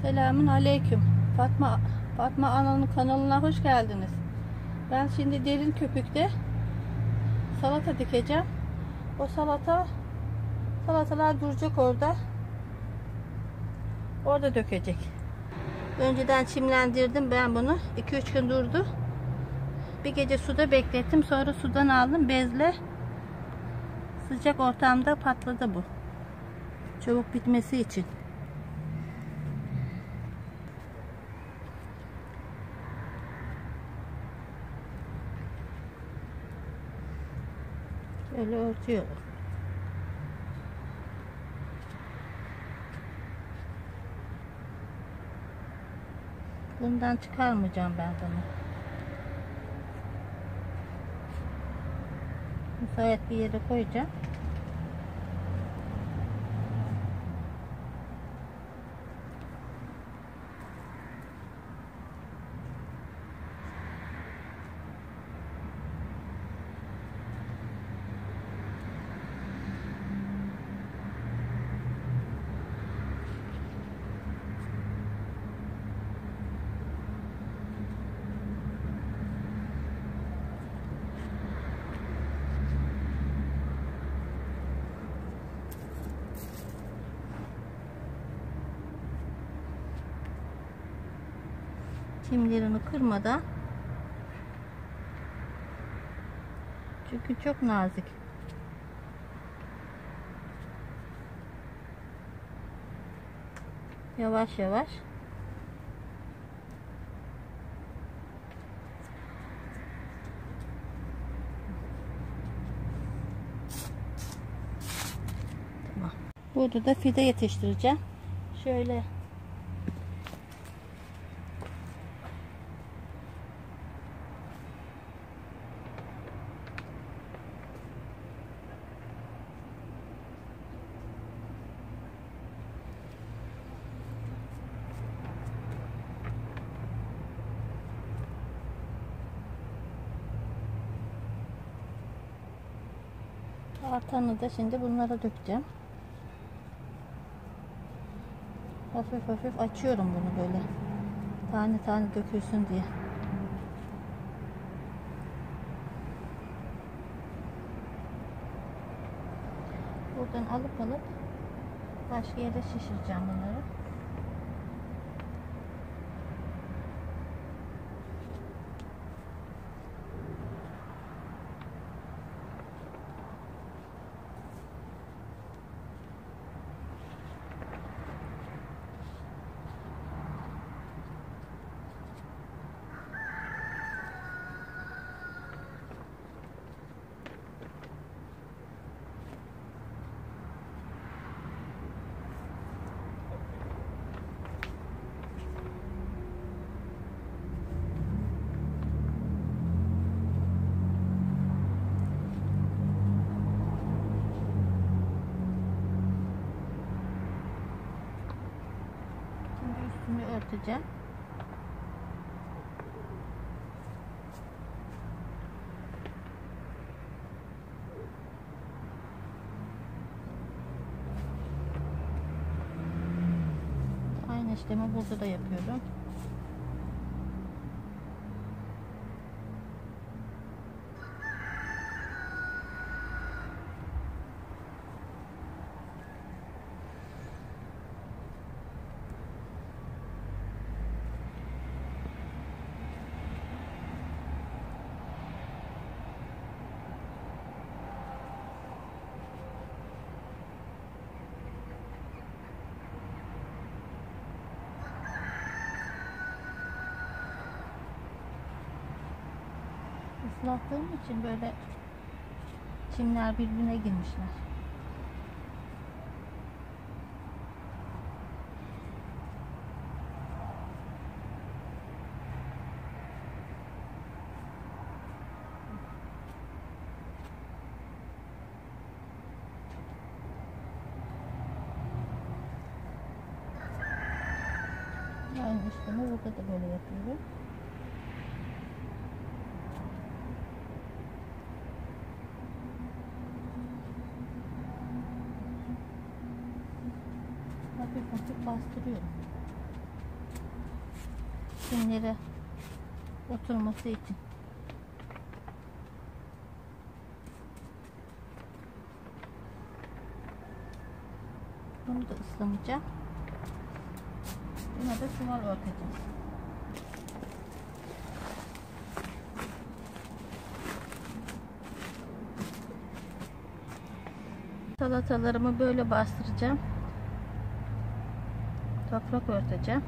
Selamun aleyküm. Fatma Ana'nın kanalına hoş geldiniz. Ben şimdi derin köpükte salata dikeceğim. O salatalar duracak orada. Orada dökecek. Önceden çimlendirdim ben bunu. 2-3 gün durdu. Bir gece suda beklettim. Sonra sudan aldım bezle. Sıcak ortamda patladı bu. Çabuk bitmesi için. Öyle örtüyorum. Bundan çıkarmayacağım ben bunu. Müsait bir yere koyacağım. Çimlerini kırmadan, çünkü çok nazik. Yavaş yavaş tamam. Burada da fide yetiştireceğim. Şöyle artanı da şimdi bunlara dökeceğim. Hafif hafif açıyorum bunu böyle. Tane tane dökülsün diye. Buradan alıp başka yere şişireceğim bunları. Üstünü örteceğim. Aynı işlemi burada da yapıyorum. Islattığım için böyle çimler birbirine girmişler. Aynı işlemi burada da böyle yapıyorum. Hafif hafif bastırıyorum. Çimlere oturması için. Bunu da ıslamayacağım. Buna da çuval örteceğim. Salatalarımı böyle bastıracağım. Toprak örteceğim.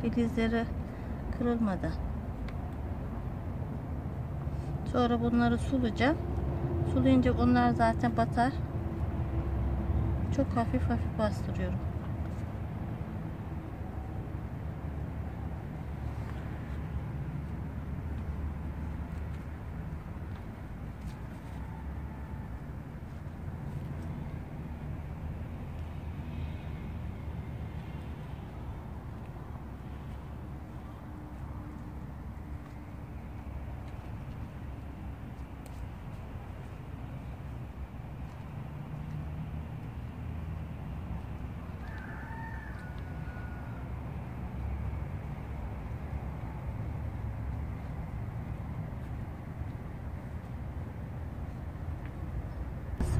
Filizleri kırılmadan. Sonra bunları sulayacağım. Sulayınca onlar zaten batar. Çok hafif hafif bastırıyorum.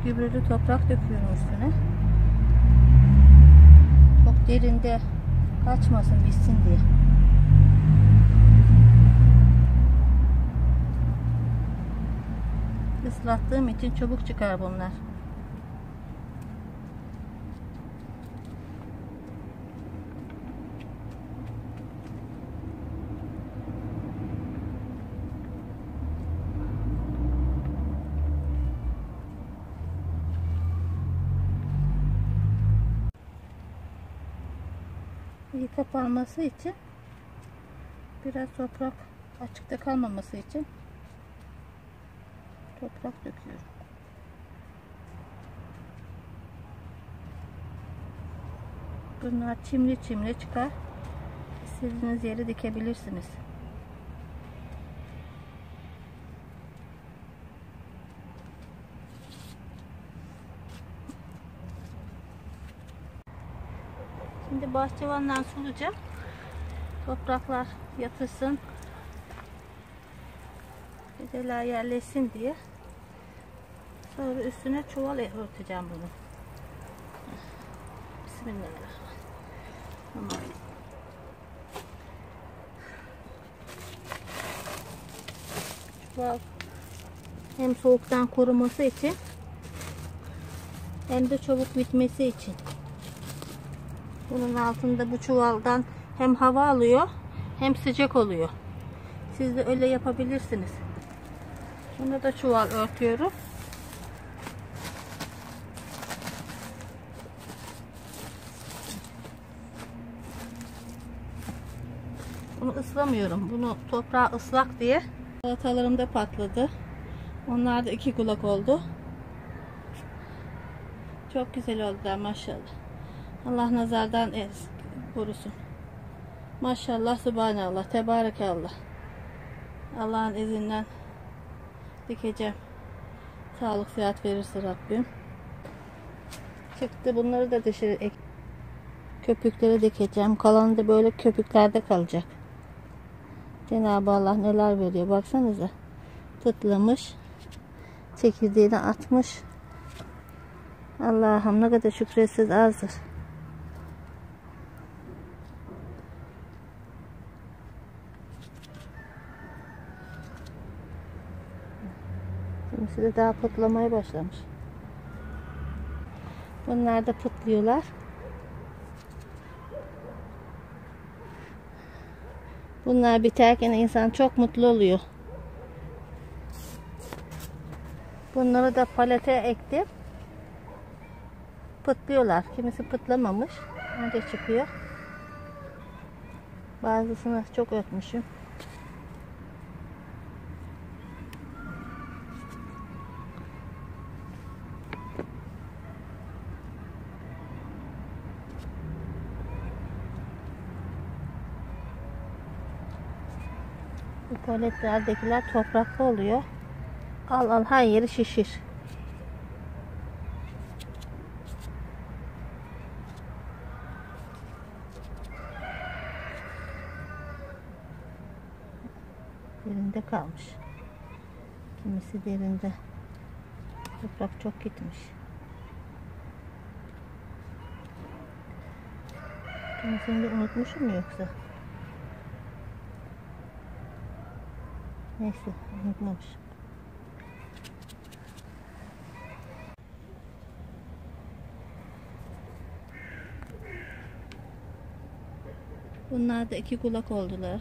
Gübreli toprak döküyorum üstüne. Çok derinde kaçmasın, bitsin diye. Islattığım için çabuk çıkar bunlar. İyi kapanması için biraz toprak açıkta kalmaması için toprak döküyorum. Bunlar çimli çimli çıkar. İstediğiniz yere dikebilirsiniz. Şimdi bahçıvandan sulayacağım. Topraklar yatırsın. Fideler yerleşsin diye. Sonra üstüne çuval örteceğim bunu. Bismillahirrahmanirrahim. Tamam. Çuval hem soğuktan koruması için hem de çabuk bitmesi için. Bunun altında bu çuvaldan hem hava alıyor hem sıcak oluyor. Siz de öyle yapabilirsiniz. Buna da çuval örtüyorum. Bunu ıslamıyorum. Bunu toprağı ıslak diye. Salatalarım da patladı. Onlar da 2 kulak oldu. Çok güzel oldular maşallah. Allah nazardan korusun. Maşallah, subhanallah, tebarekallah. Allah'ın izniyle dikeceğim. Sağlık sıhhat verirse Rabbim. Çıktı, bunları da dışarı köpüklere dikeceğim. Kalanı da böyle köpüklerde kalacak. Cenab-ı Allah neler veriyor baksanıza. Tıtlamış. Çekirdeğini atmış. Allah'ım ne kadar şükretsiz azdır. Kimisi de daha pıtlamaya başlamış. Bunlar da pıtlıyorlar. Bunlar biterken insan çok mutlu oluyor. Bunları da palete ektim. Pıtlıyorlar. Kimisi pıtlamamış. Önce çıkıyor. Bazısını çok örtmüşüm. Bu paletlerdekiler topraklı oluyor. Al al her yeri şişir. Derinde kalmış. Kimisi derinde. Toprak çok gitmiş. Kimisini de unutmuşum mu yoksa? Neyse, unutmamışım. Bunlar da 2 kulak oldular.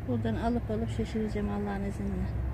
Buradan alıp şişireceğim Allah'ın izniyle.